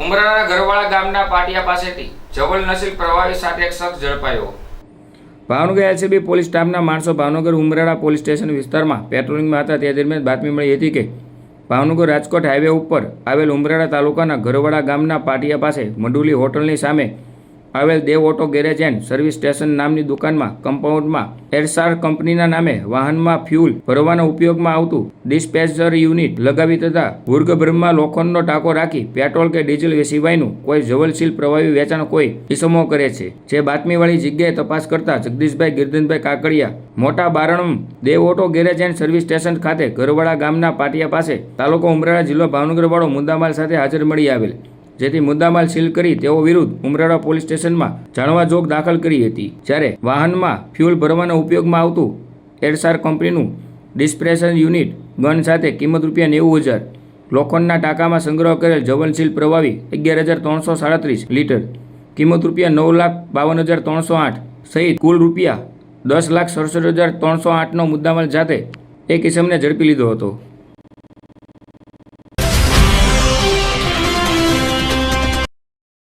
ઉમરાળા ઘરવાળા ગામના પાટિયા પાસેથી જબલનશીલ પ્રવાહી સાથે એક શખ્સ ઝડપાયો। ભાવનગર એલસીબી પોલીસ સ્ટાફના માણસો ભાવનગર ઉમરાળા પોલીસ સ્ટેશન વિસ્તારમાં પેટ્રોલિંગમાં હતા તે દરમિયાન બાતમી મળી હતી કે ભાવનગર રાજકોટ હાઈવે ઉપર આવેલ ઉમરાળા તાલુકાના ઘરવાળા ગામના પાટિયા પાસે મંડુલી હોટલની સામે આવેલ Dev auto garage and service station નામની દુકાનમાં કમ્પાઉન્ડમાં એરસાર કંપનીના નામે વાહનમાં ફ્યુલ ભરવાના ઉપયોગમાં આવતું ડિસ્પેચર યુનિટ લગાવી તથા ભૂગર્ભમાં લોખંડનો ટાંકો રાખી પેટ્રોલ કે ડીઝલ સિવાયનું કોઈ જ્વલનશીલ પ્રવાહી વેચાણ કોઈ ઇસમો કરે છે। જે બાતમીવાળી જગ્યાએ તપાસ કરતા જગદીશભાઈ ગિરધનભાઈ કાકડિયા મોટા બારણમ Dev auto garage and service station ખાતે ઘરવાળા ગામના પાટિયા પાસે તાલુકો ઉમરાળા જિલ્લો ભાવનગર વાળો મુદ્દામાલ સાથે હાજર મળી આવેલ, જેથી મુદ્દામાલ સીલ કરી તેઓ વિરુદ્ધ ઉમરાળા પોલીસ સ્ટેશનમાં જાણવા જોગ દાખલ કરી હતી। જ્યારે વાહનમાં ફ્યુલ ભરવાના ઉપયોગમાં આવતું એરસાર કંપનીનું ડિસ્પેચર યુનિટ ગન સાથે કિંમત ₹90,000, લોખંડના ટાંકામાં સંગ્રહ કરેલ જ્વલનશીલ પ્રવાહી 11,337 લીટર, કિંમત ₹9,52,308 સહિત કુલ ₹10,67,308નો મુદ્દામાલ સાથે એક ઇસમને ઝડપી લીધો હતો।